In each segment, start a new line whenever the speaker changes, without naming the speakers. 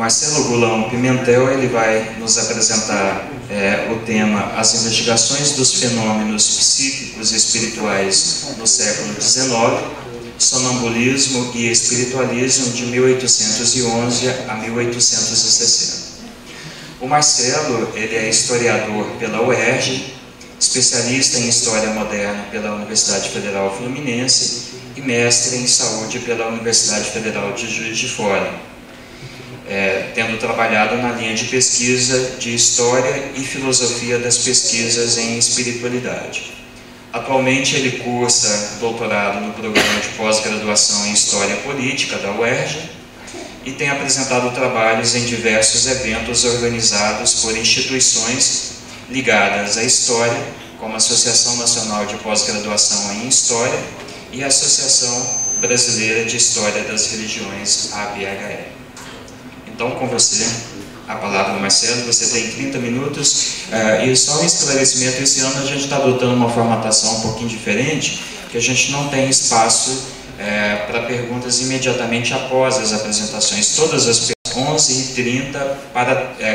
Marcelo Gulão Pimentel ele vai nos apresentar o tema As investigações dos fenômenos psíquicos e espirituais no século XIX, sonambulismo e espiritualismo de 1811 a 1860. O Marcelo ele é historiador pela UERJ, especialista em História Moderna pela Universidade Federal Fluminense e mestre em Saúde pela Universidade Federal de Juiz de Fora. Tendo trabalhado na linha de pesquisa de História e Filosofia das Pesquisas em Espiritualidade. Atualmente ele cursa doutorado no programa de pós-graduação em História Política da UERJ e tem apresentado trabalhos em diversos eventos organizados por instituições ligadas à História, como a Associação Nacional de Pós-Graduação em História e a Associação Brasileira de História das Religiões, ABHE. Então, com você, a palavra do Marcelo, você tem 30 minutos. E só um esclarecimento, esse ano a gente está adotando uma formatação um pouquinho diferente, que a gente não tem espaço para perguntas imediatamente após as apresentações. Todas as 11h30,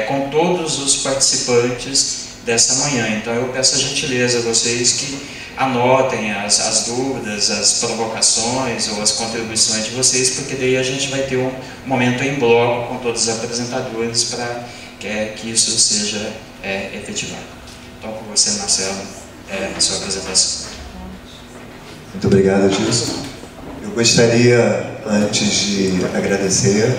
com todos os participantes dessa manhã. Então, eu peço a gentileza a vocês que anotem as dúvidas, as provocações ou as contribuições de vocês, porque daí a gente vai ter um momento em bloco com todos os apresentadores para que isso seja efetivado. Então, com você, Marcelo, a sua apresentação.
Muito obrigado, Gilson. Eu gostaria, antes de agradecer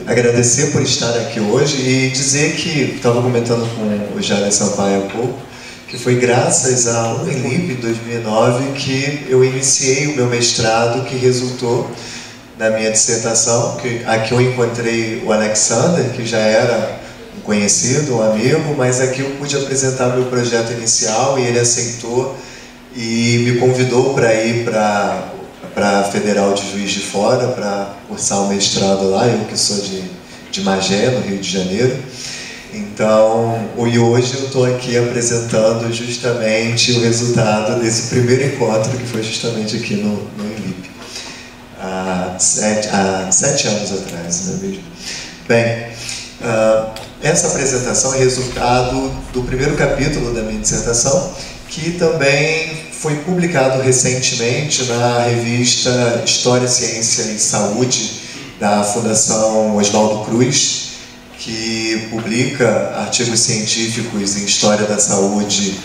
agradecer por estar aqui hoje e dizer que, estava comentando com o Jader Sampaio há pouco, que foi graças ao UNILIP 2009 que eu iniciei o meu mestrado, que resultou na minha dissertação, aqui eu encontrei o Alexander, que já era um conhecido, um amigo, mas aqui eu pude apresentar meu projeto inicial e ele aceitou e me convidou para ir para a Federal de Juiz de Fora, para cursar o mestrado lá, eu que sou de Magé, no Rio de Janeiro. Então, e hoje eu estou aqui apresentando justamente o resultado desse primeiro encontro, que foi justamente aqui no ILIP, há 7 anos atrás, não é mesmo? Bem, essa apresentação é resultado do primeiro capítulo da minha dissertação, que também foi publicado recentemente na revista História, Ciência e Saúde, da Fundação Oswaldo Cruz, que publica artigos científicos em História da Saúde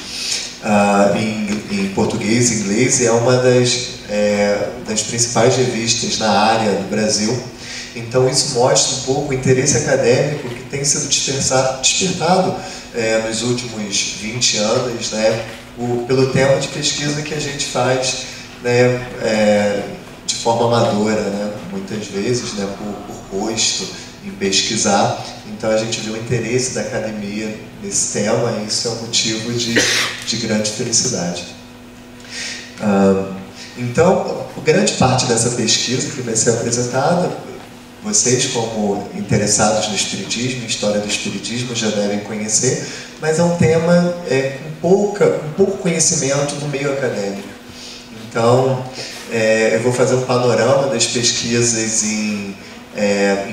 em português e inglês, e é uma das principais revistas na área do Brasil. Então isso mostra um pouco o interesse acadêmico que tem sido despertado nos últimos 20 anos, né, pelo tema de pesquisa que a gente faz, né, de forma amadora, né, muitas vezes, né, por gosto em pesquisar. Então a gente vê o interesse da academia nesse tema e isso é um motivo de grande felicidade. Então, grande parte dessa pesquisa que vai ser apresentada, vocês como interessados no Espiritismo, História do Espiritismo, já devem conhecer, mas é um tema com pouco conhecimento do meio acadêmico. Então, eu vou fazer um panorama das pesquisas em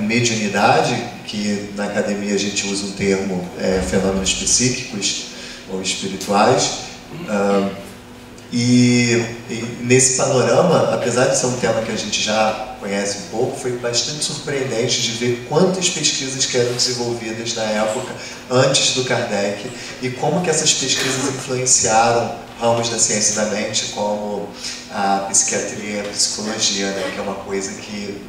mediunidade, que na academia a gente usa o termo fenômenos psíquicos ou espirituais, e nesse panorama, apesar de ser um tema que a gente já conhece um pouco, foi bastante surpreendente de ver quantas pesquisas que eram desenvolvidas na época, antes do Kardec, e como que essas pesquisas influenciaram ramos da ciência da mente, como a psiquiatria e a psicologia, né, que é uma coisa que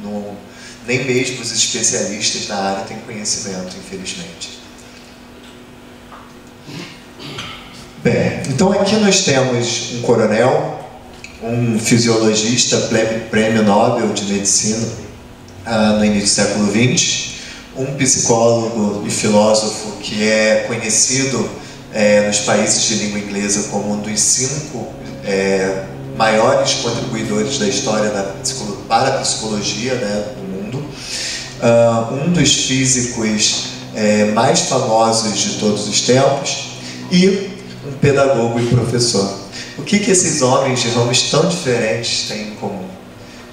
nem mesmo os especialistas na área têm conhecimento, infelizmente. Bem, então aqui nós temos um coronel, um fisiologista, prêmio Nobel de Medicina no início do século XX, um psicólogo e filósofo que é conhecido nos países de língua inglesa como um dos 5 maiores contribuidores da história para a psicologia, né, do mundo, um dos físicos mais famosos de todos os tempos e um pedagogo e professor. O que esses homens de ramos tão diferentes têm em comum?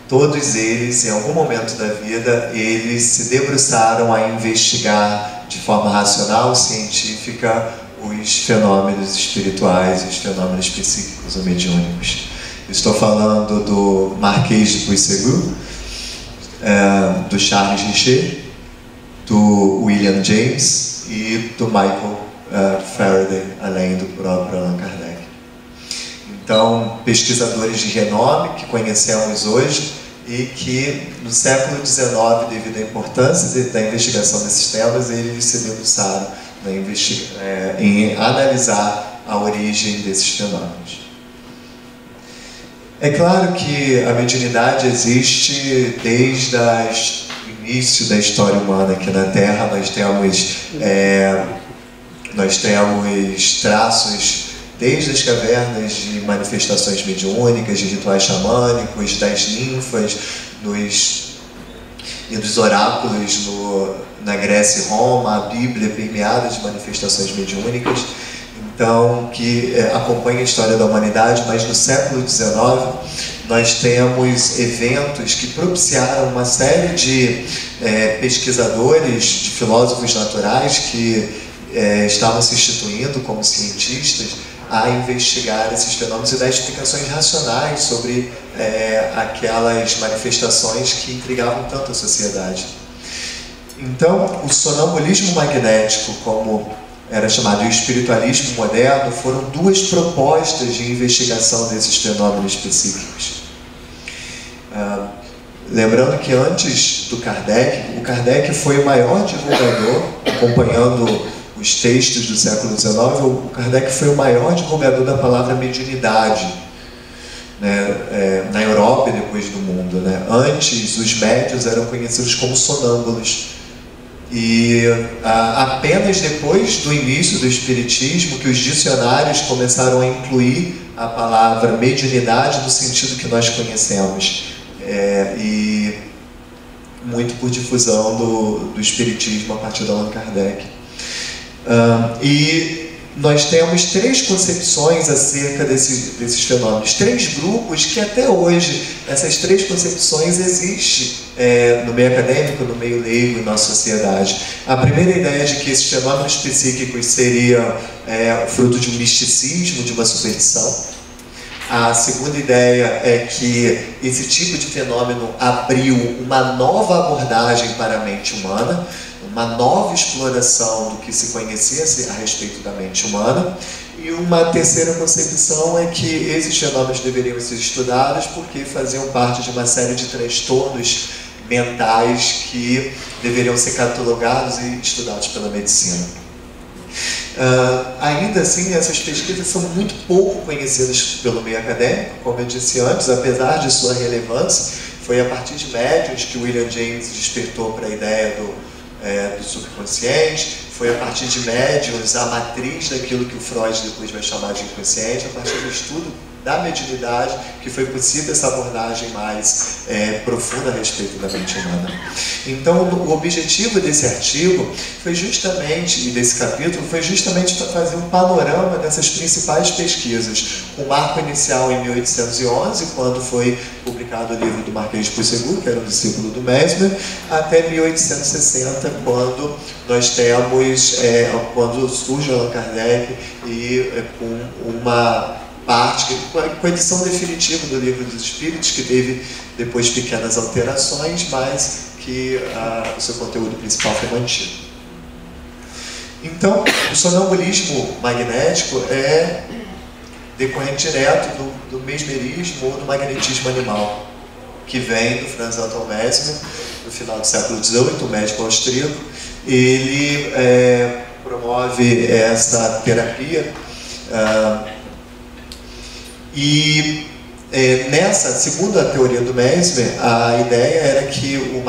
todos eles, em algum momento da vida, eles se debruçaram a investigar de forma racional, científica, os fenômenos espirituais, os fenômenos psíquicos ou mediúnicos. Estou falando do Marquês de Puységur, do Charles Richer, do William James e do Michael Faraday, além do próprio Allan Kardec. Então, pesquisadores de renome que conhecemos hoje e que no século XIX, devido à importância da investigação desses temas, eles se debruçaram em analisar a origem desses fenômenos. É claro que a mediunidade existe desde o início da história humana aqui na Terra. Nós temos traços desde as cavernas de manifestações mediúnicas, de rituais xamânicos, das ninfas e dos oráculos na Grécia e Roma, a Bíblia permeada de manifestações mediúnicas, então, que acompanha a história da humanidade, mas no século XIX nós temos eventos que propiciaram uma série de pesquisadores, de filósofos naturais que estavam se instituindo como cientistas a investigar esses fenômenos e dar explicações racionais sobre aquelas manifestações que intrigavam tanto a sociedade. Então, o sonambulismo magnético, como era chamado, e o espiritualismo moderno foram duas propostas de investigação desses fenômenos psíquicos. Lembrando que antes do Kardec, o Kardec foi o maior divulgador, acompanhando os textos do século XIX, o Kardec foi o maior divulgador da palavra mediunidade, né, na Europa e depois do mundo. Né? Antes, os médiuns eram conhecidos como sonâmbulos. E apenas depois do início do Espiritismo que os dicionários começaram a incluir a palavra mediunidade no sentido que nós conhecemos. E muito por difusão do Espiritismo a partir de Allan Kardec. E nós temos três concepções acerca desses fenômenos, três grupos que até hoje, essas três concepções existem no meio acadêmico, no meio leigo e na sociedade. A primeira ideia de que esses fenômenos psíquicos seriam fruto de um misticismo, de uma superstição. A segunda ideia é que esse tipo de fenômeno abriu uma nova abordagem para a mente humana, uma nova exploração do que se conhecia a respeito da mente humana. E uma terceira concepção é que esses fenômenos deveriam ser estudados porque faziam parte de uma série de transtornos mentais que deveriam ser catalogados e estudados pela medicina. Ainda assim, essas pesquisas são muito pouco conhecidas pelo meio acadêmico, como eu disse antes, apesar de sua relevância. Foi a partir de médiuns que William James despertou para a ideia do subconsciente, foi a partir de médiuns a matriz daquilo que o Freud depois vai chamar de inconsciente, a partir do estudo da mediunidade que foi possível essa abordagem mais profunda a respeito da mente humana. Então, o objetivo desse artigo foi justamente, e desse capítulo, foi justamente fazer um panorama dessas principais pesquisas. O marco inicial em 1811, quando foi publicado o livro do Marquês de Puységur, que era um discípulo do Mesmer, até 1860, quando nós temos, quando surge Allan Kardec e com uma parte, com a edição definitiva do Livro dos Espíritos, que teve depois pequenas alterações, mas que o seu conteúdo principal foi mantido. Então, o sonambulismo magnético é decorrente direto do mesmerismo ou do magnetismo animal, que vem do Franz Anton Mesmer, no final do século XVIII, o médico austríaco. Ele promove essa terapia e nessa, segundo a teoria do Mesmer, a ideia era que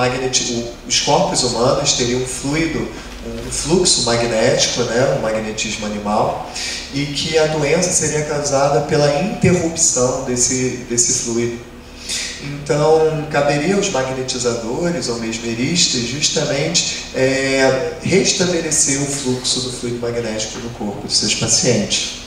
os corpos humanos teriam um fluxo magnético, né, um magnetismo animal, e que a doença seria causada pela interrupção desse fluido. Então, caberia aos magnetizadores ou mesmeristas justamente restabelecer o fluxo do fluido magnético no corpo de seus pacientes.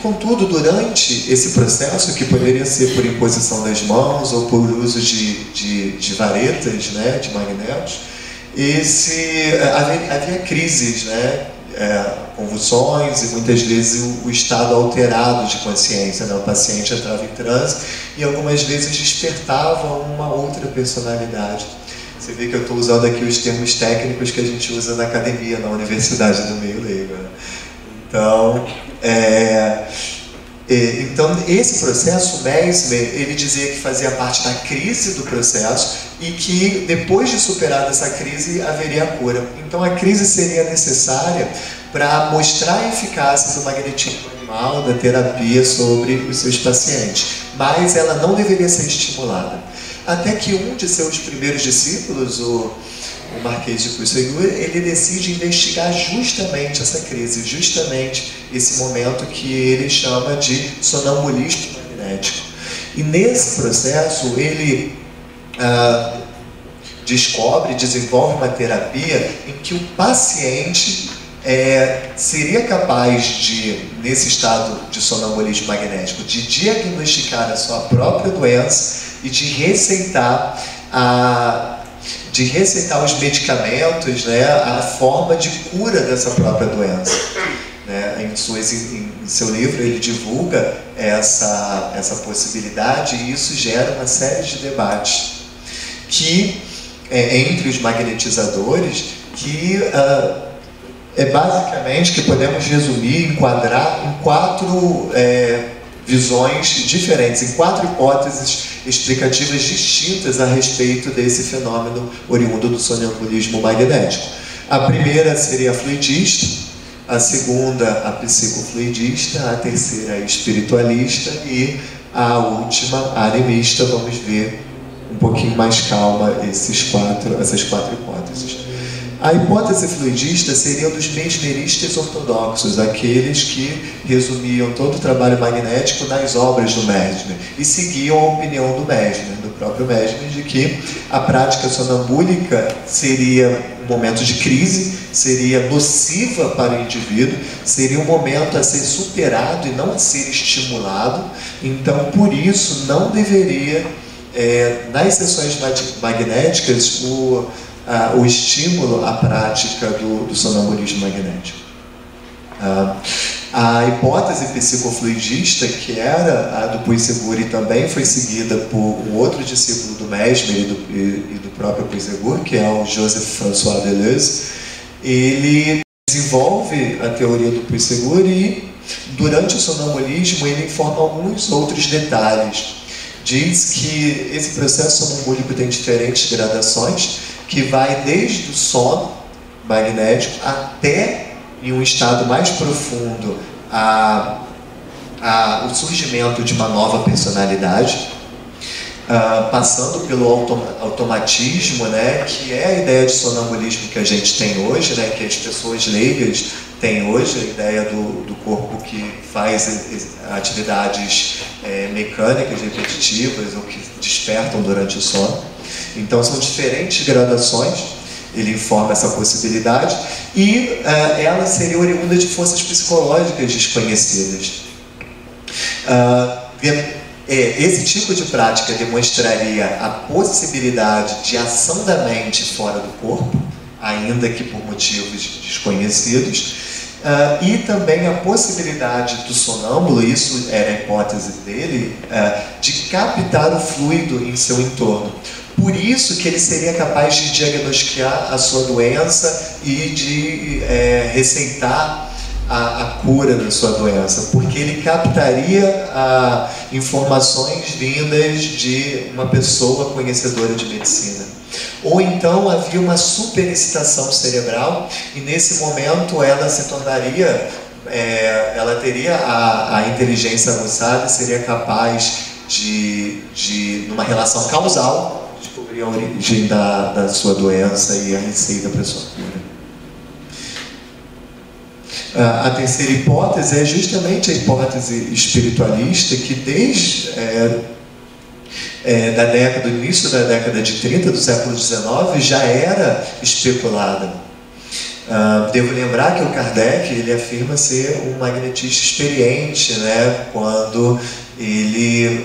Contudo, durante esse processo, que poderia ser por imposição das mãos ou por uso de varetas, né, de magnetos, havia crises, né, convulsões e muitas vezes o estado alterado de consciência, né? O paciente entrava em transe e algumas vezes despertava uma outra personalidade. Você vê que eu estou usando aqui os termos técnicos que a gente usa na academia, na Universidade do Meio Leigo, né? Então, esse processo, Mesmer, ele dizia que fazia parte da crise do processo e que depois de superada essa crise haveria a cura. Então, a crise seria necessária para mostrar a eficácia do magnetismo animal, da terapia sobre os seus pacientes, mas ela não deveria ser estimulada. Até que um de seus primeiros discípulos, o Marquês de Puységur, ele decide investigar justamente essa crise, justamente esse momento que ele chama de sonambulismo magnético. E nesse processo ele desenvolve uma terapia em que o paciente seria capaz de, nesse estado de sonambulismo magnético, de diagnosticar a sua própria doença e de receitar os medicamentos, né, a forma de cura dessa própria doença. Né? Em seu livro ele divulga essa possibilidade e isso gera uma série de debates entre os magnetizadores que basicamente que podemos resumir, enquadrar em 4 visões diferentes, em 4 hipóteses explicativas distintas a respeito desse fenômeno oriundo do sonambulismo magnético. A primeira seria a fluidista, a segunda a psicofluidista, a terceira a espiritualista e a última a animista. Vamos ver um pouquinho mais calma essas 4 hipóteses. A hipótese fluidista seria dos mesmeristas ortodoxos, aqueles que resumiam todo o trabalho magnético nas obras do Mesmer e seguiam a opinião do Mesmer, do próprio Mesmer, de que a prática sonambúlica seria um momento de crise, seria nociva para o indivíduo, seria um momento a ser superado e não a ser estimulado. Então, por isso, não deveria, nas sessões magnéticas, o estímulo à prática do sonambulismo magnético. A hipótese psicofluidista, que era a do Puységur e também foi seguida por um outro discípulo do Mesmer e do próprio Puységur, que é o Joseph-François Deleuze, ele desenvolve a teoria do Puységur e, durante o sonambulismo, ele informa alguns outros detalhes. Diz que esse processo sonambúlico tem diferentes gradações, que vai desde o sono magnético até, em um estado mais profundo, o surgimento de uma nova personalidade, passando pelo automatismo, né, que é a ideia de sonambulismo que a gente tem hoje, né, que as pessoas leigas têm hoje, a ideia do corpo que faz atividades mecânicas repetitivas ou que despertam durante o sono. Então são diferentes gradações, ele informa essa possibilidade, e ela seria oriunda de forças psicológicas desconhecidas. Esse tipo de prática demonstraria a possibilidade de ação da mente fora do corpo, ainda que por motivos desconhecidos, e também a possibilidade do sonâmbulo, isso era a hipótese dele, de captar o fluido em seu entorno. Por isso que ele seria capaz de diagnosticar a sua doença e de receitar a cura da sua doença, porque ele captaria informações vindas de uma pessoa conhecedora de medicina. Ou então havia uma superexcitação cerebral e nesse momento ela se tornaria, ela teria a inteligência aguçada e seria capaz de numa relação causal, descobrir a origem da sua doença e a receita para a sua cura. A terceira hipótese é justamente a hipótese espiritualista, que do início da década de 30 do século XIX já era especulada. Devo lembrar que o Kardec ele afirma ser um magnetista experiente, né, quando ele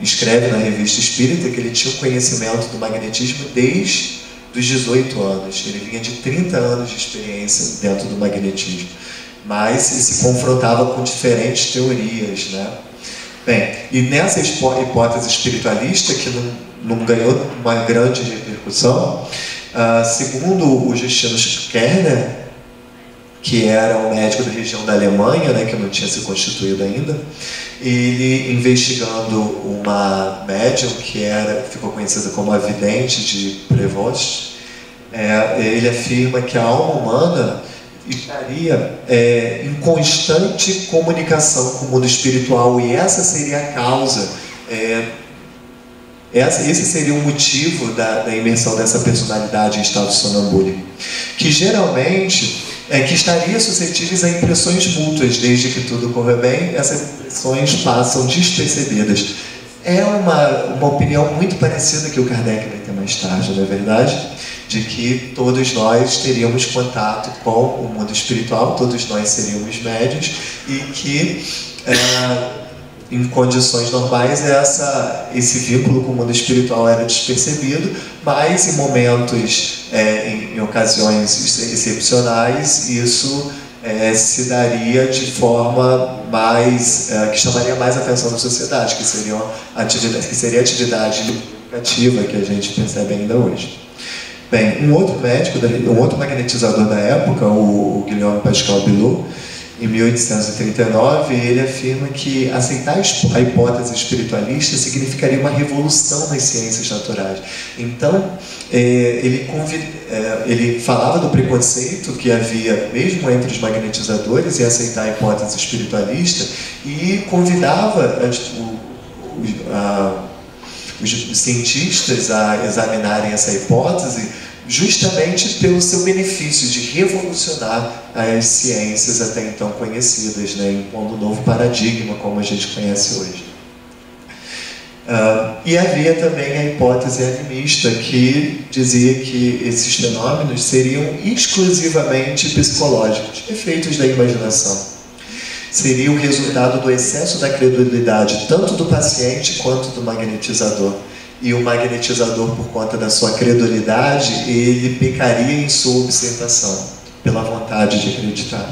escreve na Revista Espírita que ele tinha um conhecimento do magnetismo desde os 18 anos. Ele vinha de 30 anos de experiência dentro do magnetismo, mas se confrontava com diferentes teorias, né? Bem, e nessa hipótese espiritualista, que não ganhou uma grande repercussão, segundo o Justino Kerner, que era um médico da região da Alemanha, né, que não tinha se constituído ainda, ele investigando uma médium que ficou conhecida como a vidente de Prevost, ele afirma que a alma humana estaria em constante comunicação com o mundo espiritual, e essa seria a causa, esse seria o motivo da imersão dessa personalidade em estado sonambúlico, que geralmente que estaria suscetíveis a impressões mútuas. Desde que tudo corra bem, essas impressões passam despercebidas. É uma opinião muito parecida que o Kardec vai ter mais tarde, não é verdade? De que todos nós teríamos contato com o mundo espiritual, todos nós seríamos médiuns, e que em condições normais esse vínculo com o mundo espiritual era despercebido, mas em momentos, em ocasiões excepcionais, isso se daria de forma mais que chamaria mais a atenção da sociedade, que seria a atividade educativa que a gente percebe ainda hoje. Bem, um outro magnetizador da época, o Guillaume Pascal Billaud, em 1839, ele afirma que aceitar a hipótese espiritualista significaria uma revolução nas ciências naturais. Então, ele falava do preconceito que havia mesmo entre os magnetizadores em aceitar a hipótese espiritualista, e convidava os cientistas a examinarem essa hipótese justamente pelo seu benefício de revolucionar as ciências até então conhecidas, né, impondo um novo paradigma como a gente conhece hoje. E havia também a hipótese animista, que dizia que esses fenômenos seriam exclusivamente psicológicos, efeitos da imaginação. Seria o resultado do excesso da credulidade tanto do paciente quanto do magnetizador. E o magnetizador, por conta da sua credulidade, ele pecaria em sua observação, pela vontade de acreditar.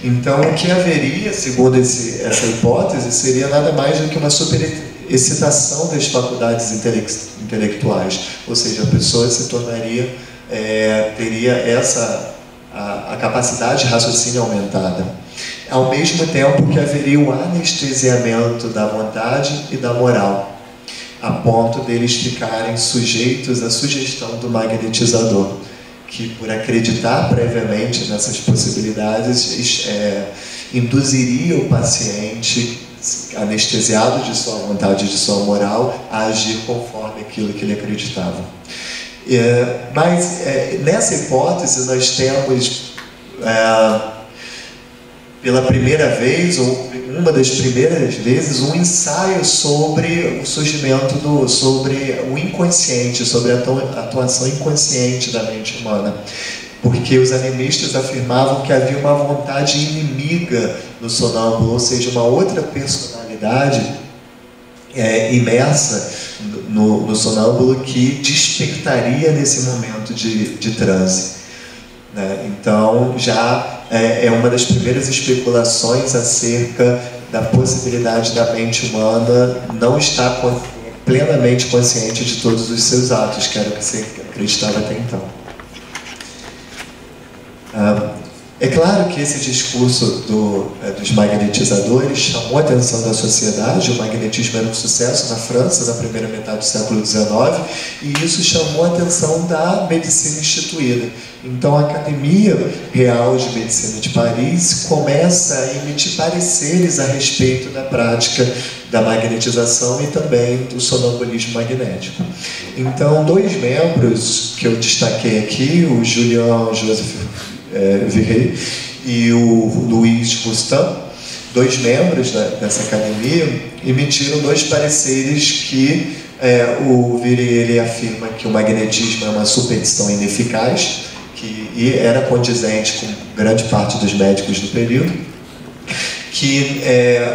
Então, o que haveria, segundo essa hipótese, seria nada mais do que uma superexcitação das faculdades intelectuais, ou seja, a pessoa se tornaria, teria a capacidade de raciocínio aumentada, ao mesmo tempo que haveria o anestesiamento da vontade e da moral, a ponto deles ficarem sujeitos à sugestão do magnetizador, que, por acreditar previamente nessas possibilidades, induziria o paciente, anestesiado de sua vontade e de sua moral, a agir conforme aquilo que ele acreditava. Mas nessa hipótese nós temos, pela primeira vez, ou uma das primeiras vezes, um ensaio sobre o surgimento sobre o inconsciente, sobre a atuação inconsciente da mente humana. Porque os animistas afirmavam que havia uma vontade inimiga no sonâmbulo, ou seja, uma outra personalidade imersa no sonâmbulo que despertaria nesse momento de transe, né? Então, já é uma das primeiras especulações acerca da possibilidade da mente humana não estar plenamente consciente de todos os seus atos, que era o que se acreditava até então. É claro que esse discurso dos magnetizadores chamou a atenção da sociedade. O magnetismo era um sucesso na França na primeira metade do século XIX, e isso chamou a atenção da medicina instituída. Então, a Academia Real de Medicina de Paris começa a emitir pareceres a respeito da prática da magnetização e também do sonambulismo magnético. Então, dois membros que eu destaquei aqui, o Julien Joseph Virey e o Louis Roustan, 2 membros dessa academia emitiram 2 pareceres que o Virier afirma que o magnetismo é uma superstição ineficaz, e era condizente com grande parte dos médicos do período, que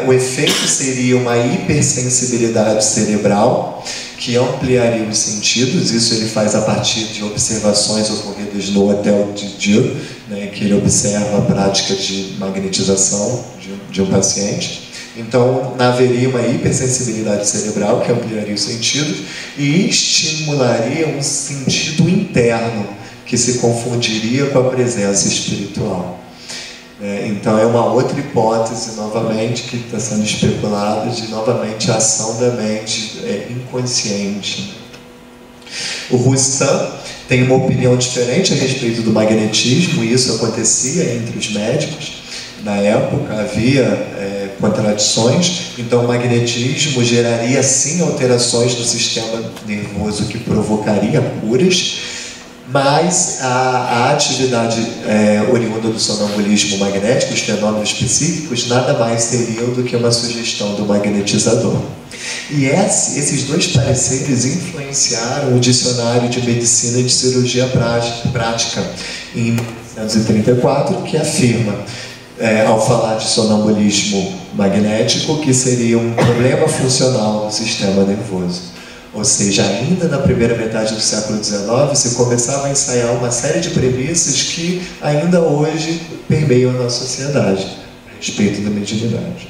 o efeito seria uma hipersensibilidade cerebral que ampliaria os sentidos. Isso ele faz a partir de observações ocorridas no Hotel de Dieu, né, que ele observa a prática de magnetização de um paciente. Então, haveria uma hipersensibilidade cerebral que ampliaria os sentidos e estimularia um sentido interno que se confundiria com a presença espiritual. Então é uma outra hipótese, novamente, que está sendo especulada, de novamente a ação da mente inconsciente. O Roustan tem uma opinião diferente a respeito do magnetismo, e isso acontecia entre os médicos. Na época havia contradições, então o magnetismo geraria sim alterações no sistema nervoso que provocaria curas, mas a atividade oriunda do sonambulismo magnético, os fenômenos psíquicos, nada mais seriam do que uma sugestão do magnetizador. E esses 2 pareceres influenciaram o Dicionário de Medicina e de Cirurgia Prática, em 1934, que afirma, ao falar de sonambulismo magnético, que seria um problema funcional do sistema nervoso. Ou seja, ainda na primeira metade do século XIX, se começava a ensaiar uma série de premissas que ainda hoje permeiam a nossa sociedade a respeito da mediunidade.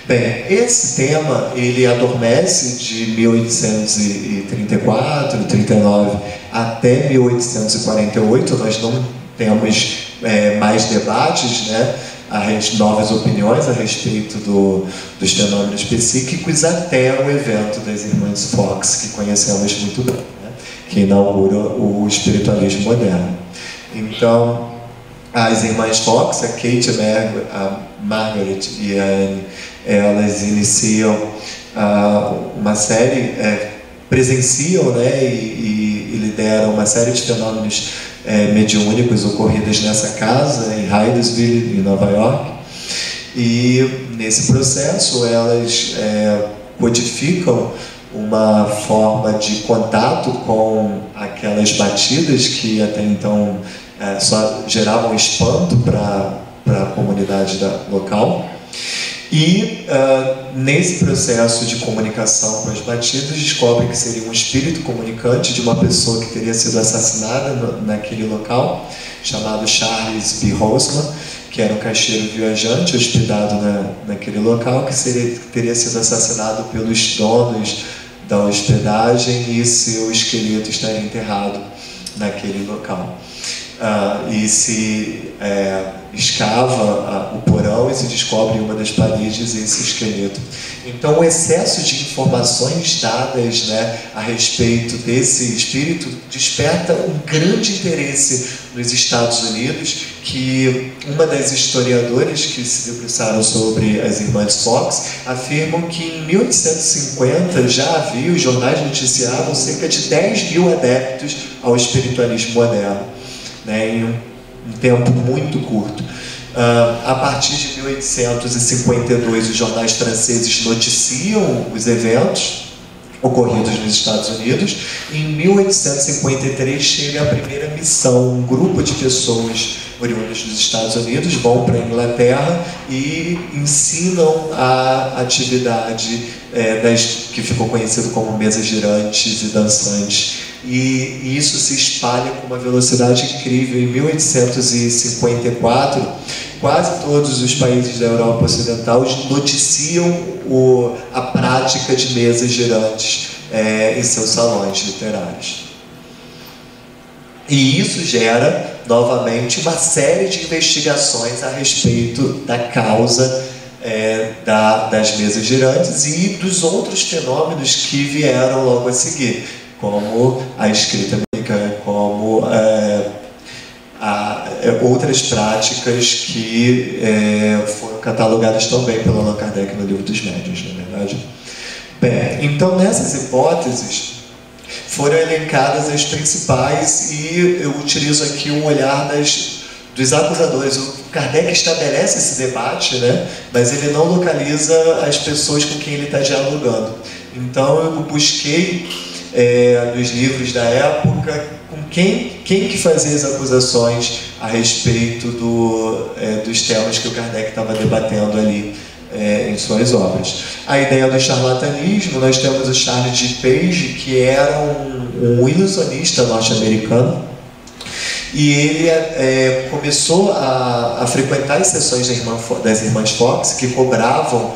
Bem, esse tema ele adormece de 1834, 39 até 1848. Nós não temos mais debates, né? Novas opiniões a respeito dos fenômenos psíquicos, até o evento das Irmãs Fox, que conhecemos muito bem, né? Que inaugura o espiritualismo moderno. Então, as Irmãs Fox, a Kate, a Margaret e a Anne, elas iniciam uma série, presenciam, né, e lideram uma série de fenômenos mediúnicos ocorridas nessa casa em Hydesville, em Nova York, e nesse processo elas codificam uma forma de contato com aquelas batidas que até então só geravam espanto para a comunidade local. E nesse processo de comunicação com as batidas, descobrem que seria um espírito comunicante de uma pessoa que teria sido assassinada naquele local, chamado Charles B. Hosman, que era um caixeiro viajante hospedado naquele local, que teria sido assassinado pelos donos da hospedagem, e seu esqueleto estaria enterrado naquele local. E se escava o porão e se descobre em uma das paredes esse esqueleto. Então, o excesso de informações dadas, né, a respeito desse espírito desperta um grande interesse nos Estados Unidos, que uma das historiadoras que se debruçaram sobre as Irmãs Fox afirmam que em 1850 já havia, os jornais noticiavam cerca de 10.000 adeptos ao espiritualismo moderno, né, em um tempo muito curto. A partir de 1852, os jornais franceses noticiam os eventos ocorridos nos Estados Unidos. Em 1853 chega a primeira missão, um grupo de pessoas oriundas dos Estados Unidos vão para a Inglaterra e ensinam a atividade que ficou conhecido como mesas girantes e dançantes. E isso se espalha com uma velocidade incrível. Em 1854, quase todos os países da Europa Ocidental noticiam a prática de mesas girantes em seus salões literários. E isso gera, novamente, uma série de investigações a respeito da causa das mesas girantes e dos outros fenômenos que vieram logo a seguir, como a escrita mecânica, como outras práticas que foram catalogadas também pelo Allan Kardec no Livro dos Médiuns, na verdade. Bem, então, nessas hipóteses, foram elencadas as principais, e eu utilizo aqui um olhar dos acusadores. O Kardec estabelece esse debate, né? Mas ele não localiza as pessoas com quem ele está dialogando. Então eu busquei nos livros da época com quem que fazia as acusações a respeito dos temas que o Kardec estava debatendo ali em suas obras. A ideia do charlatanismo, nós temos o Charles G. Page, que era um ilusionista norte-americano, e ele começou a frequentar as sessões das Irmãs Fox, que cobravam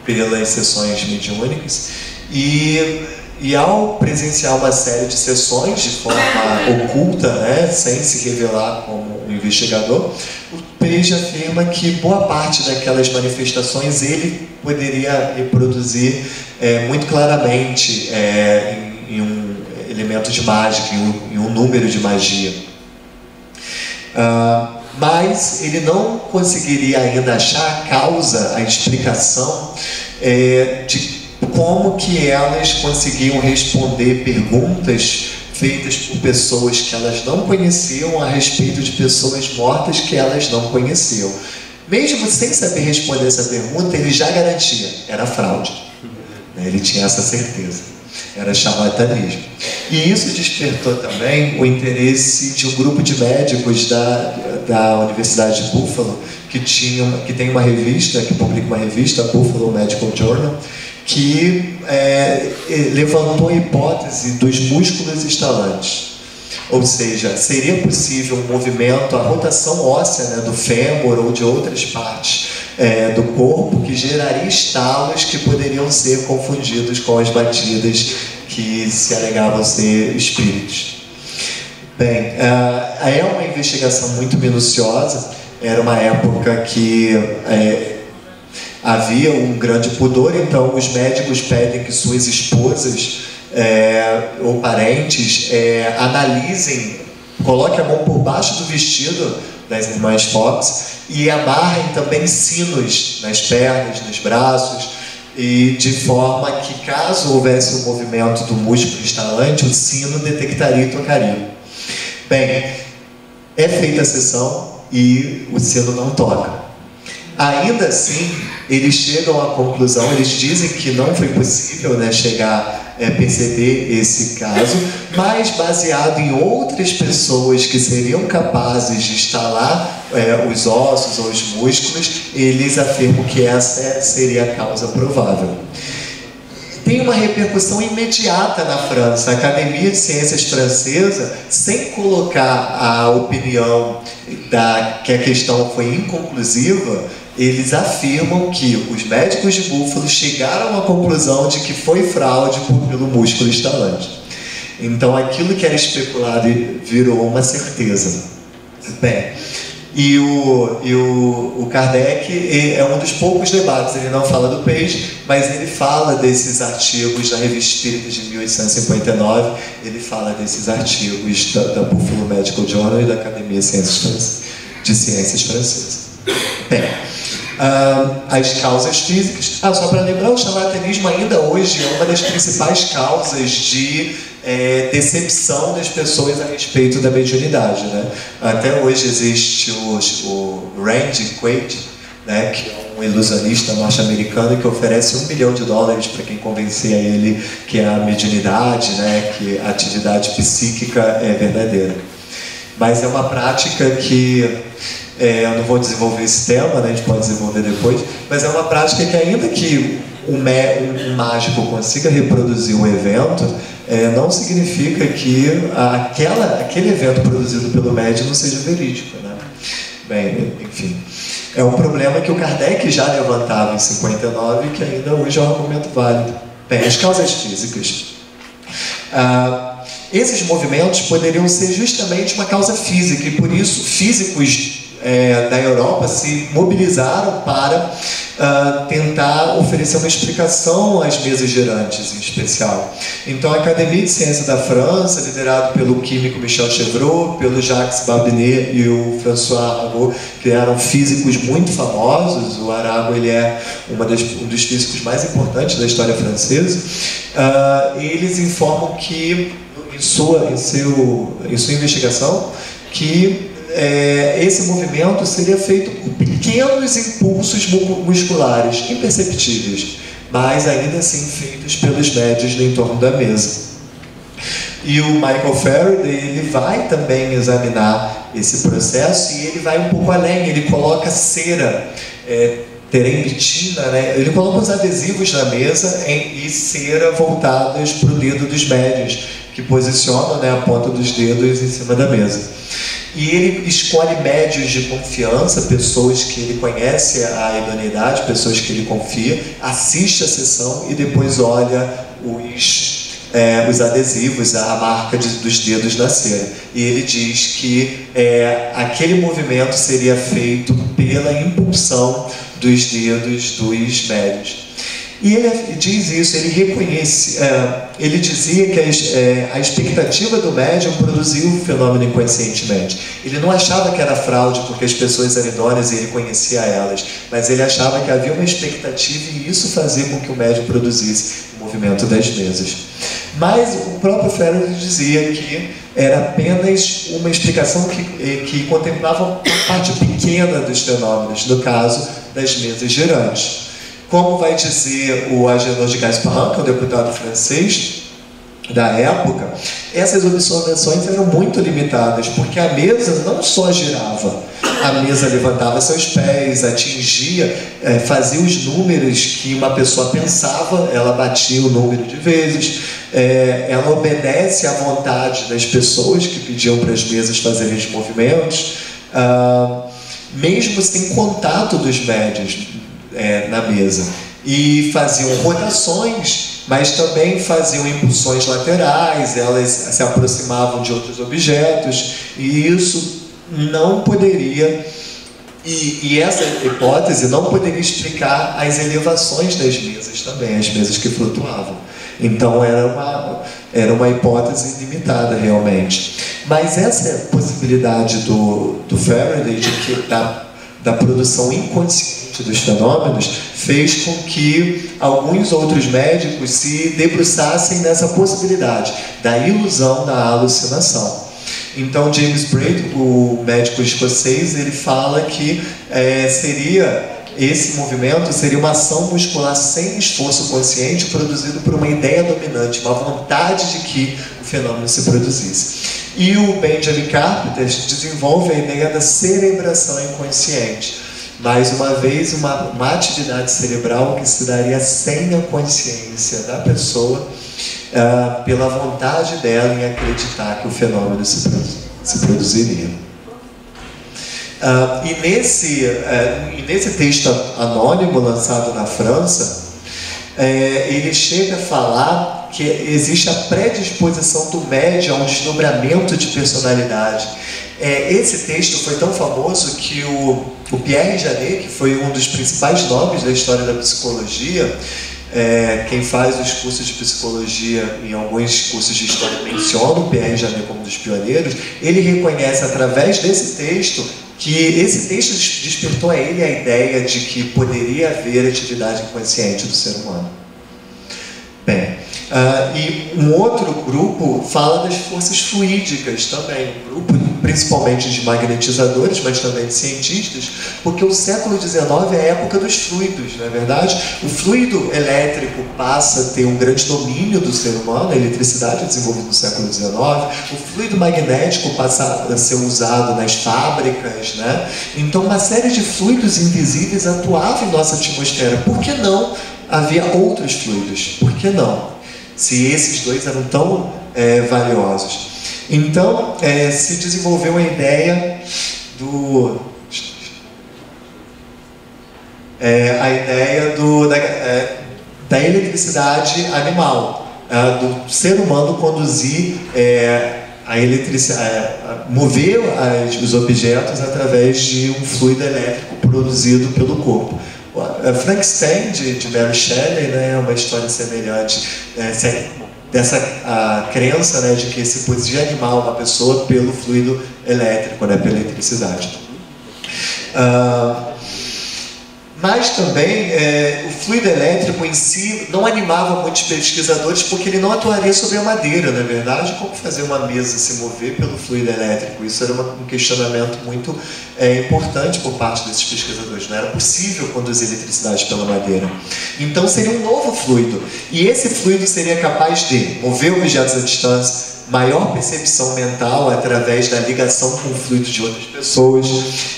pelas sessões mediúnicas, e ao presenciar uma série de sessões de forma oculta, né, sem se revelar como um investigador, o Page afirma que boa parte daquelas manifestações ele poderia reproduzir muito claramente em um elemento de mágica, em um número de magia. Mas ele não conseguiria ainda achar a causa, a explicação de como que elas conseguiam responder perguntas feitas por pessoas que elas não conheciam a respeito de pessoas mortas que elas não conheciam. Mesmo sem saber responder essa pergunta, ele já garantia, era fraude. Ele tinha essa certeza, era charlatanismo. E isso despertou também o interesse de um grupo de médicos da Universidade de Buffalo, que tem uma revista, que publica uma revista, a Buffalo Medical Journal, que levantou a hipótese dos músculos estalantes. Ou seja, seria possível um movimento, a rotação óssea, né, do fêmur ou de outras partes do corpo, que geraria estalos que poderiam ser confundidos com as batidas que se alegavam ser espíritos. Bem, é uma investigação muito minuciosa. Era uma época que havia um grande pudor, então os médicos pedem que suas esposas ou parentes analisem, coloquem a mão por baixo do vestido das Irmãs Fox e amarrem também sinos nas pernas, nos braços, e de forma que, caso houvesse um movimento do músculo estalante, o sino detectaria e tocaria. Bem, é feita a sessão e o sino não toca. Ainda assim, eles chegam à conclusão, eles dizem que não foi possível, né, perceber esse caso, mas baseado em outras pessoas que seriam capazes de instalar os ossos ou os músculos, eles afirmam que essa seria a causa provável. Tem uma repercussão imediata na França. A Academia de Ciências Francesa, sem colocar a opinião que a questão foi inconclusiva, eles afirmam que os médicos de Buffalo chegaram à conclusão de que foi fraude pelo músculo estalante. Então aquilo que era especulado virou uma certeza. Bem, e o Kardec é um dos poucos debates, ele não fala do Page, mas ele fala desses artigos da Revista Espírita de 1859, ele fala desses artigos da Buffalo Medical Journal e da Academia de Ciências Francesa. Bem, as causas físicas. Só para lembrar, o charlatanismo ainda hoje é uma das principais causas de decepção das pessoas a respeito da mediunidade, né? Até hoje existe o Randy Quaid, né, que é um ilusionista norte-americano que oferece $1 milhão para quem convencer a ele que a mediunidade, né, que a atividade psíquica é verdadeira. Mas é uma prática que eu não vou desenvolver esse tema, né, a gente pode desenvolver depois, mas é uma prática que, ainda que um mágico consiga reproduzir um evento, não significa que aquele evento produzido pelo médium não seja verídico, né? Bem, enfim, é um problema que o Kardec já levantava em 59 e que ainda hoje é um argumento válido. Bem, as causas físicas. Esses movimentos poderiam ser justamente uma causa física, e por isso físicos da Europa se mobilizaram para tentar oferecer uma explicação às mesas girantes, em especial. Então, a Academia de Ciências da França, liderado pelo químico Michel Chevreul, pelo Jacques Babinet e o François Arago, que eram físicos muito famosos. O Arago, ele é um dos físicos mais importantes da história francesa. Eles informam que, em sua investigação, que esse movimento seria feito por pequenos impulsos musculares, imperceptíveis, mas ainda assim feitos pelos médios no entorno da mesa. E o Michael Faraday, ele vai também examinar esse processo e ele vai um pouco além, ele coloca cera, teремbitina, né? Ele coloca os adesivos na mesa e cera voltadas para o dedo dos médios, que posicionam, né, a ponta dos dedos em cima da mesa. E ele escolhe médios de confiança, pessoas que ele conhece a idoneidade, pessoas que ele confia, assiste a sessão e depois olha os adesivos, a marca dos dedos na cera. E ele diz que aquele movimento seria feito pela impulsão dos dedos dos médios. E ele diz isso, ele reconhece, ele dizia que a expectativa do médium produziu o fenômeno inconscientemente. Ele não achava que era fraude porque as pessoas eram idôneas e ele conhecia elas, mas ele achava que havia uma expectativa e isso fazia com que o médium produzisse o movimento das mesas. Mas o próprio Faraday dizia que era apenas uma explicação que contemplava uma parte pequena dos fenômenos, no caso das mesas girantes. Como vai dizer o Agenor de Gasparin, que é o deputado francês da época, essas observações eram muito limitadas, porque a mesa não só girava, a mesa levantava seus pés, atingia, fazia os números que uma pessoa pensava, ela batia o número de vezes, ela obedece à vontade das pessoas que pediam para as mesas fazerem os movimentos, mesmo sem contato dos médios na mesa. E faziam rotações, mas também faziam impulsões laterais, elas se aproximavam de outros objetos, e isso não poderia, e essa hipótese não poderia explicar as elevações das mesas também, as mesas que flutuavam. Então era uma hipótese limitada realmente. Mas essa possibilidade do Faraday da produção inconsciente dos fenômenos fez com que alguns outros médicos se debruçassem nessa possibilidade da ilusão da alucinação. Então James Braid, o médico escocês, ele fala que esse movimento seria uma ação muscular sem esforço consciente produzido por uma ideia dominante, uma vontade de que o fenômeno se produzisse. E o Benjamin Carpenter desenvolve a ideia da cerebração inconsciente. Mais uma vez, uma atividade cerebral que se daria sem a consciência da pessoa, pela vontade dela em acreditar que o fenômeno se produziria. E nesse texto anônimo lançado na França, ele chega a falar que existe a predisposição do médium a um desdobramento de personalidade. Esse texto foi tão famoso que o Pierre Janet, que foi um dos principais nomes da história da psicologia, quem faz os cursos de psicologia em alguns cursos de história menciona o Pierre Janet como um dos pioneiros, ele reconhece através desse texto que esse texto despertou a ele a ideia de que poderia haver atividade inconsciente do ser humano. Bem, e um outro grupo fala das forças fluídicas também, um grupo principalmente de magnetizadores, mas também de cientistas, porque o século XIX é a época dos fluidos, não é verdade? O fluido elétrico passa a ter um grande domínio do ser humano, a eletricidade é desenvolvida no século XIX, o fluido magnético passa a ser usado nas fábricas, né? Então uma série de fluidos invisíveis atuava em nossa atmosfera. Por que não havia outros fluidos? Por que não? Se esses dois eram tão valiosos. Então, se desenvolveu a ideia da eletricidade animal, do ser humano conduzir a eletricidade, mover os objetos através de um fluido elétrico produzido pelo corpo. Frankenstein, de Mary Shelley, né, é uma história semelhante dessa crença, né, de que se podia animar uma pessoa pelo fluido elétrico, né, pela eletricidade. Mas também o fluido elétrico em si não animava muitos pesquisadores, porque ele não atuaria sobre a madeira, na verdade. Como fazer uma mesa se mover pelo fluido elétrico? Isso era um questionamento muito importante por parte desses pesquisadores. Não era possível conduzir eletricidade pela madeira. Então seria um novo fluido. E esse fluido seria capaz de mover objetos à distância, maior percepção mental através da ligação com o fluido de outras pessoas,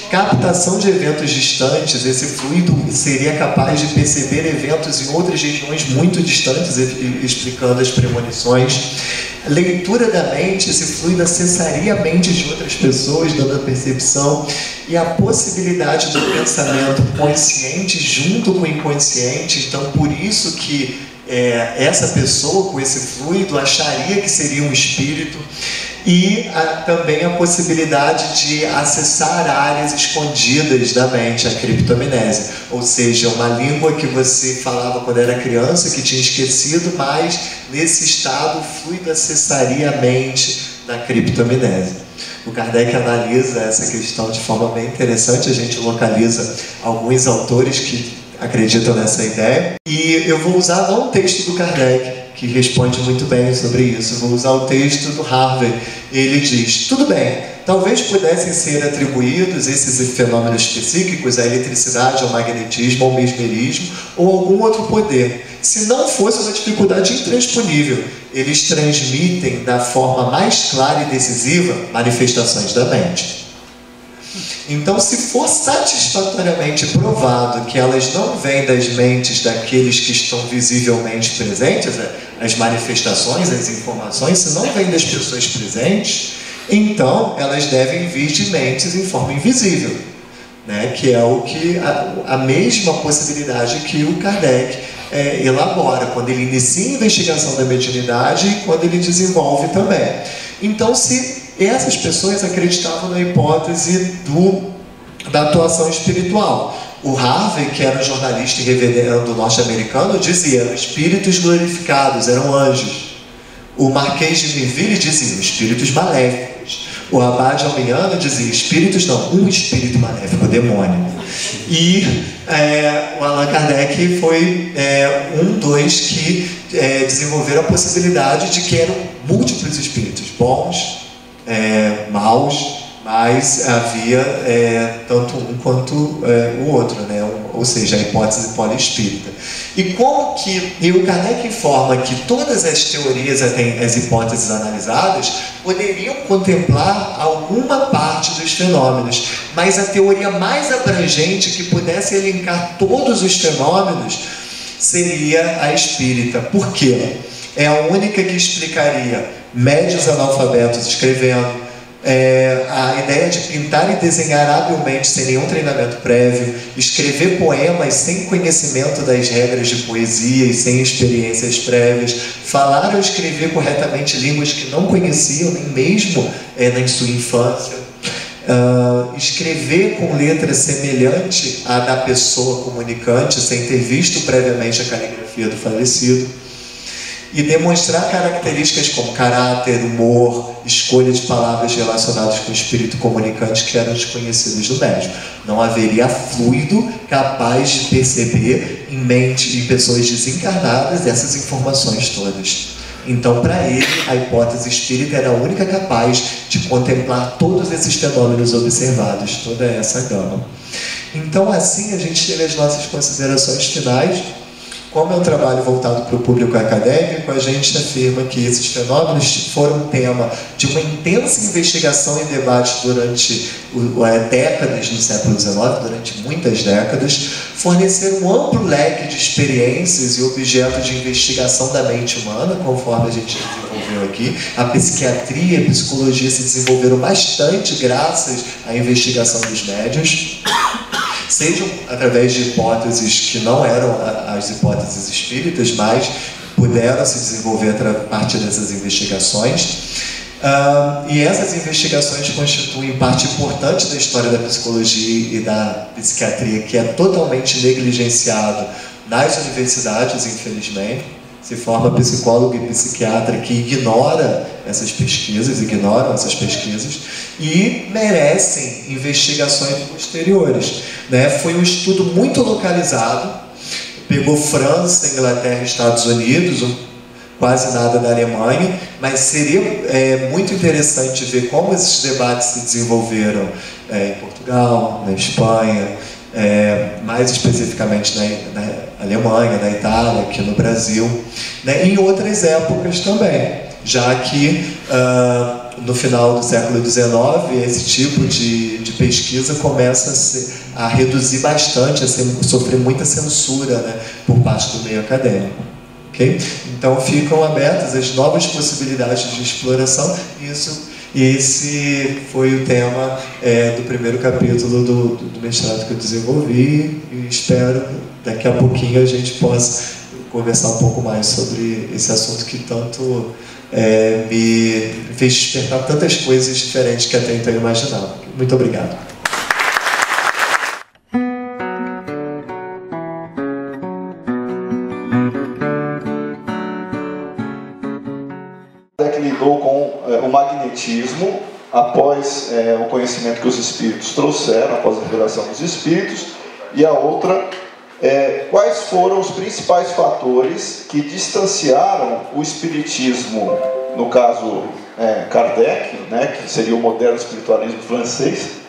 captação de eventos distantes. Esse fluido seria capaz de perceber eventos em outras regiões muito distantes, explicando as premonições. Leitura da mente, esse fluido acessaria a mente de outras pessoas, dando a percepção, e a possibilidade do pensamento consciente junto com o inconsciente. Então, por isso que essa pessoa com esse fluido acharia que seria um espírito, e também a possibilidade de acessar áreas escondidas da mente, a criptomnese, ou seja, uma língua que você falava quando era criança, que tinha esquecido, mas nesse estado o fluido acessaria a mente da criptomnese. O Kardec analisa essa questão de forma bem interessante. A gente localiza alguns autores que acreditam nessa ideia, e eu vou usar não um texto do Kardec, que responde muito bem sobre isso. Eu vou usar o texto do Harvey. Ele diz: tudo bem, talvez pudessem ser atribuídos esses fenômenos psíquicos à eletricidade, ao magnetismo, ao mesmerismo ou algum outro poder, se não fosse uma dificuldade intransponível. Eles transmitem da forma mais clara e decisiva manifestações da mente. Então, se for satisfatoriamente provado que elas não vêm das mentes daqueles que estão visivelmente presentes, as manifestações, as informações, se não vêm das pessoas presentes, então elas devem vir de mentes em forma invisível, né? Que é o que a mesma possibilidade que o Kardec elabora quando ele inicia a investigação da mediunidade e quando ele desenvolve também. Então, se essas pessoas acreditavam na hipótese da atuação espiritual. O Harvey, que era um jornalista e reverendo norte-americano, dizia: espíritos glorificados, eram anjos. O Marquês de Mirville dizia: espíritos maléficos. O Abade Almiano dizia: espíritos não, um espírito maléfico, demônio. E o Allan Kardec foi um dos que desenvolveram a possibilidade de que eram múltiplos espíritos, bons, maus, mas havia tanto um quanto o outro, né? Ou seja, a hipótese poliespírita. E como que o Kardec informa que todas as teorias, as hipóteses analisadas, poderiam contemplar alguma parte dos fenômenos, mas a teoria mais abrangente que pudesse elencar todos os fenômenos seria a espírita. Por quê? É a única que explicaria médiuns analfabetos escrevendo, a ideia de pintar e desenhar habilmente sem nenhum treinamento prévio, escrever poemas sem conhecimento das regras de poesia e sem experiências prévias, falar ou escrever corretamente línguas que não conheciam nem mesmo em sua infância, escrever com letra semelhante à da pessoa comunicante sem ter visto previamente a caligrafia do falecido, e demonstrar características como caráter, humor, escolha de palavras relacionadas com o espírito comunicante que eram desconhecidos do médium. Não haveria fluido capaz de perceber em mente de pessoas desencarnadas essas informações todas. Então, para ele, a hipótese espírita era a única capaz de contemplar todos esses fenômenos observados, toda essa gama. Então, assim, a gente chega às nossas considerações finais. Como é um trabalho voltado para o público acadêmico, a gente afirma que esses fenômenos foram tema de uma intensa investigação e debate durante décadas no século XIX, durante muitas décadas, forneceram um amplo leque de experiências e objetos de investigação da mente humana, conforme a gente desenvolveu aqui. A psiquiatria e a psicologia se desenvolveram bastante graças à investigação dos médiuns, sejam através de hipóteses que não eram as hipóteses espíritas, mas puderam se desenvolver a partir dessas investigações. E essas investigações constituem parte importante da história da psicologia e da psiquiatria, que é totalmente negligenciado nas universidades, infelizmente. Se forma psicólogo e psiquiatra que ignora essas pesquisas, ignoram essas pesquisas e merecem investigações posteriores, né? Foi um estudo muito localizado, pegou França, Inglaterra e Estados Unidos, quase nada da Alemanha, mas seria muito interessante ver como esses debates se desenvolveram em Portugal, na Espanha, mais especificamente na Alemanha, na Itália, aqui no Brasil, né, em outras épocas também, já que no final do século XIX esse tipo de pesquisa começa a reduzir bastante, a sofrer muita censura, né, por parte do meio acadêmico. Okay? Então ficam abertas as novas possibilidades de exploração. Esse foi o tema do primeiro capítulo do mestrado que eu desenvolvi, e espero daqui a pouquinho a gente possa conversar um pouco mais sobre esse assunto que tanto me fez despertar tantas coisas diferentes que até então eu imaginava. Muito obrigado.
Que lidou com o magnetismo após o conhecimento que os espíritos trouxeram, após a revelação dos espíritos, e a outra, quais foram os principais fatores que distanciaram o espiritismo, no caso Kardec, né, que seria o moderno espiritualismo francês,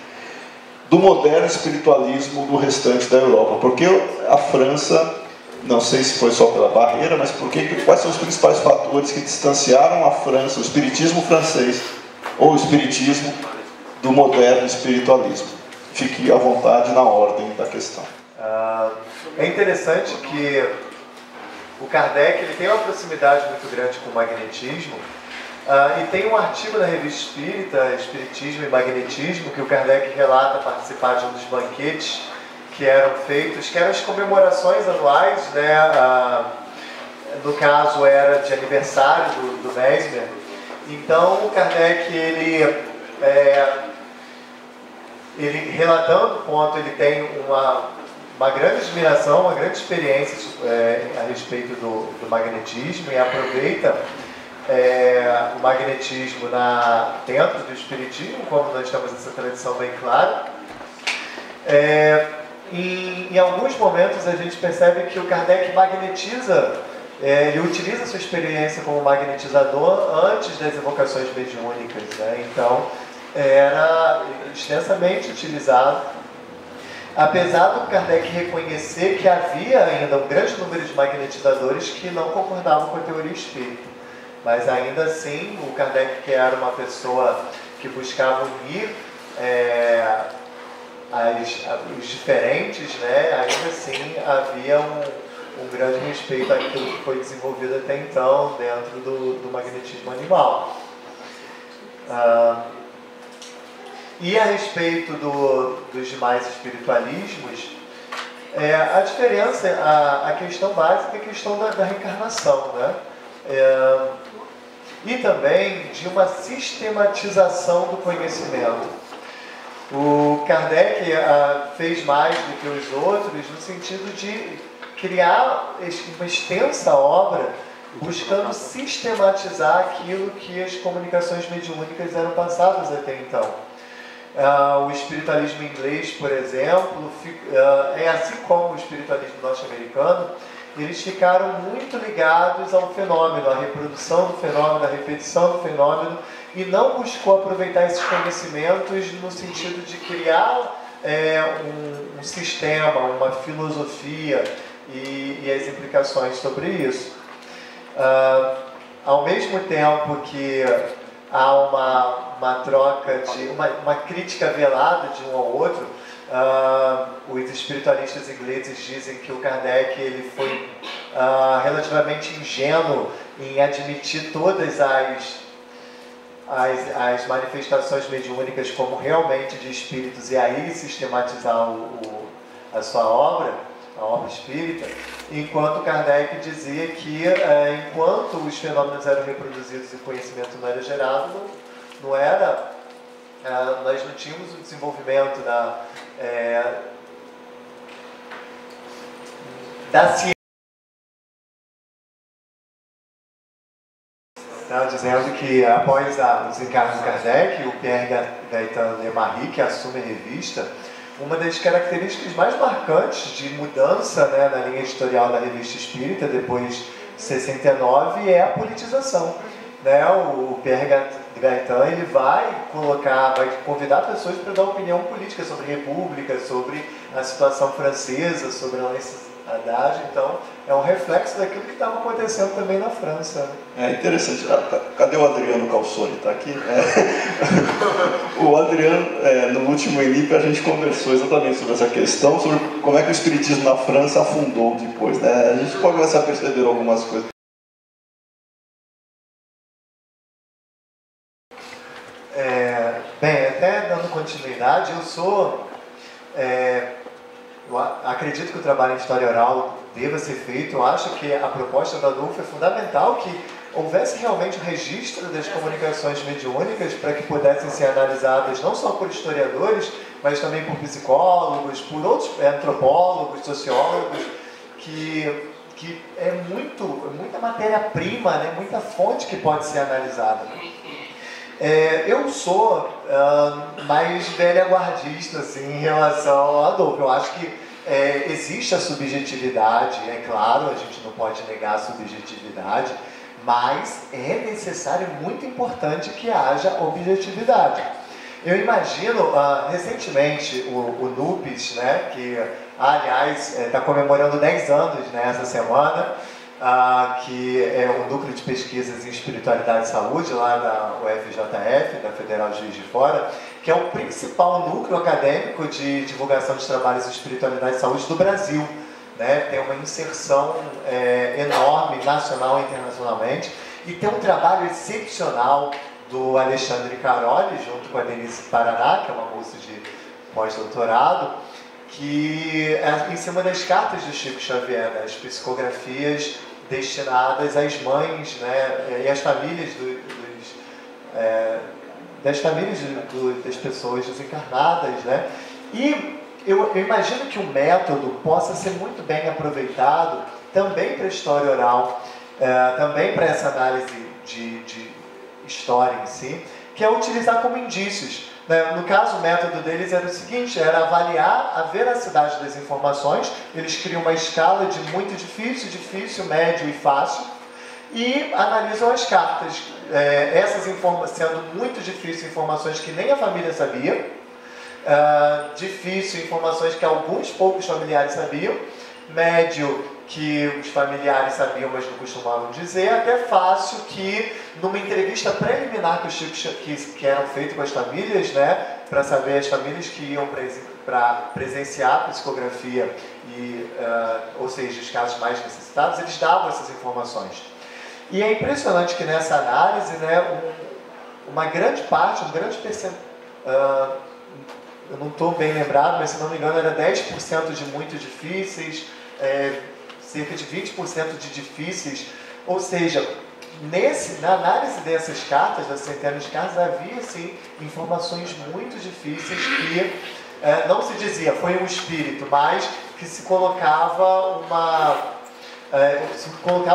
do moderno espiritualismo do restante da Europa, porque a França, não sei se foi só pela barreira, mas quais são os principais fatores que distanciaram a França, o espiritismo francês, ou o espiritismo, do moderno espiritualismo? Fique à vontade na ordem da questão.
É interessante que o Kardec ele tem uma proximidade muito grande com o magnetismo, e tem um artigo na Revista Espírita, Espiritismo e Magnetismo, que o Kardec relata participar de um dos banquetes que eram feitos, que eram as comemorações anuais, né? No caso era de aniversário do Mesmer. Então o Kardec, ele relatando o ponto, ele tem uma grande admiração, uma grande experiência a respeito do magnetismo, e aproveita o magnetismo dentro do espiritismo, como nós temos essa tradição bem clara. Em alguns momentos a gente percebe que o Kardec magnetiza, ele utiliza a sua experiência como magnetizador antes das evocações mediúnicas, né? Então era extensamente utilizado, apesar do Kardec reconhecer que havia ainda um grande número de magnetizadores que não concordavam com a teoria espírita. Mas ainda assim, o Kardec, que era uma pessoa que buscava unir os diferentes, né, ainda assim havia um grande respeito àquilo que foi desenvolvido até então dentro do magnetismo animal. E a respeito dos demais espiritualismos, a diferença, a questão básica é a questão da reencarnação, né? E também de uma sistematização do conhecimento. O Kardec fez mais do que os outros no sentido de criar uma extensa obra buscando sistematizar aquilo que as comunicações mediúnicas eram passadas até então. O espiritualismo inglês, por exemplo, assim como o espiritualismo norte-americano, eles ficaram muito ligados ao fenômeno, à reprodução do fenômeno, à repetição do fenômeno, e não buscou aproveitar esses conhecimentos no sentido de criar um sistema, uma filosofia e as implicações sobre isso. Ao mesmo tempo que há uma troca, uma crítica velada de um ao outro, os espiritualistas ingleses dizem que o Kardec ele foi relativamente ingênuo em admitir todas as manifestações mediúnicas como realmente de espíritos e aí sistematizar a sua obra, a obra espírita, enquanto Kardec dizia que enquanto os fenômenos eram reproduzidos e o conhecimento não era gerado, nós não tínhamos o desenvolvimento da ciência. Não, dizendo que após o desencarne de Kardec, o Pierre Gaëtan Lemarie, que assume a revista, uma das características mais marcantes de mudança, né, na linha editorial da Revista Espírita, depois de 69, é a politização. Né? O Pierre Gaëtan, ele vai convidar pessoas para dar opinião política sobre república, sobre a situação francesa, sobre a laicidade. Então, é um reflexo daquilo que estava acontecendo também na França.
É interessante. Cadê o Adriano Calçoni? Está aqui? O Adriano, no último ENIP, a gente conversou exatamente sobre essa questão, sobre como é que o espiritismo na França afundou depois. Né? A gente pode começar a perceber algumas coisas.
Bem, até dando continuidade, eu acredito que o trabalho em história oral deva ser feito. Eu acho que a proposta do Adolfo é fundamental que houvesse realmente um registro das comunicações mediúnicas para que pudessem ser analisadas não só por historiadores, mas também por psicólogos, por outros antropólogos, sociólogos, que é muita matéria-prima, né, muita fonte que pode ser analisada. Eu sou mais velha guardista assim, em relação ao Adolfo. Eu acho que existe a subjetividade, é claro, a gente não pode negar a subjetividade, mas é necessário, muito importante que haja objetividade. Eu imagino, recentemente, o NUPES, né, que, aliás, está comemorando 10 anos, né, essa semana, que é um núcleo de pesquisas em espiritualidade e saúde, lá na UFJF, da Federal de Juiz de Fora, que é o principal núcleo acadêmico de divulgação de trabalhos de espiritualidade e saúde do Brasil. Né? Tem uma inserção enorme, nacional e internacionalmente, e tem um trabalho excepcional do Alexandre Caroli, junto com a Denise Paraná, que é uma moça de pós-doutorado, que é em cima das cartas do Chico Xavier, né? As psicografias destinadas às mães, né? E às famílias das pessoas desencarnadas. Né? E eu imagino que o método possa ser muito bem aproveitado também para a história oral, também para essa análise de história em si, que é utilizar como indícios. No caso, o método deles era o seguinte, era avaliar a veracidade das informações. Eles criam uma escala de muito difícil, difícil, médio e fácil, e analisam as cartas. Essas sendo muito difícil, informações que nem a família sabia, difícil, informações que alguns poucos familiares sabiam, médio, que os familiares sabiam, mas não costumavam dizer, até fácil, que numa entrevista preliminar que eram feitas com as famílias, né, para saber as famílias que iam para presenciar a psicografia, ou seja, os casos mais necessitados, eles davam essas informações. E é impressionante que nessa análise, né, uma grande parte, um grande percentual, eu não estou bem lembrado, mas se não me engano era 10% de muito difíceis, cerca de 20% de difíceis, ou seja, na análise dessas cartas, das centenas de cartas, havia sim informações muito difíceis que não se dizia foi um espírito, mas que se colocava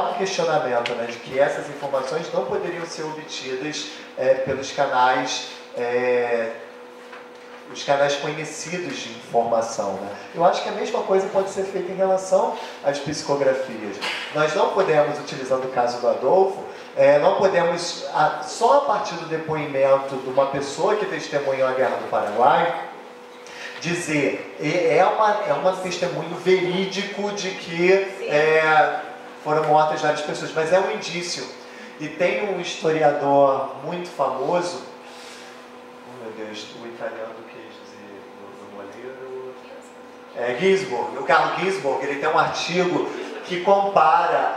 um questionamento, né, de que essas informações não poderiam ser obtidas pelos canais os canais conhecidos de informação. Né? Eu acho que a mesma coisa pode ser feita em relação às psicografias. Nós não podemos, utilizando o caso do Adolfo, não podemos, só a partir do depoimento de uma pessoa que testemunhou a Guerra do Paraguai, dizer, é um testemunho verídico de que foram mortas várias pessoas, mas é um indício. E tem um historiador muito famoso, meu Deus, o italiano quis dizer do Moleiro, Gisborg, o Carlo Gisborg, ele tem um artigo que compara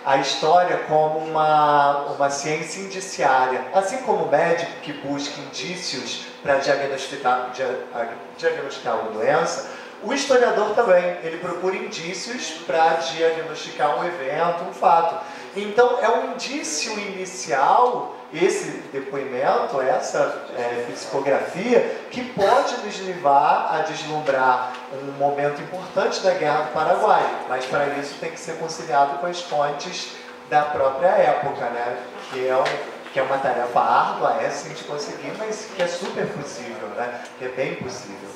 a história como uma ciência indiciária. Assim como o médico que busca indícios para diagnosticar uma doença, o historiador também, ele procura indícios para diagnosticar um evento, um fato. Então, é um indício inicial, esse depoimento, essa psicografia, que pode nos levar a deslumbrar um momento importante da Guerra do Paraguai, mas para isso tem que ser conciliado com as fontes da própria época, né? que é uma tarefa árdua, essa a gente conseguir, mas que é super possível, né? Que é bem possível.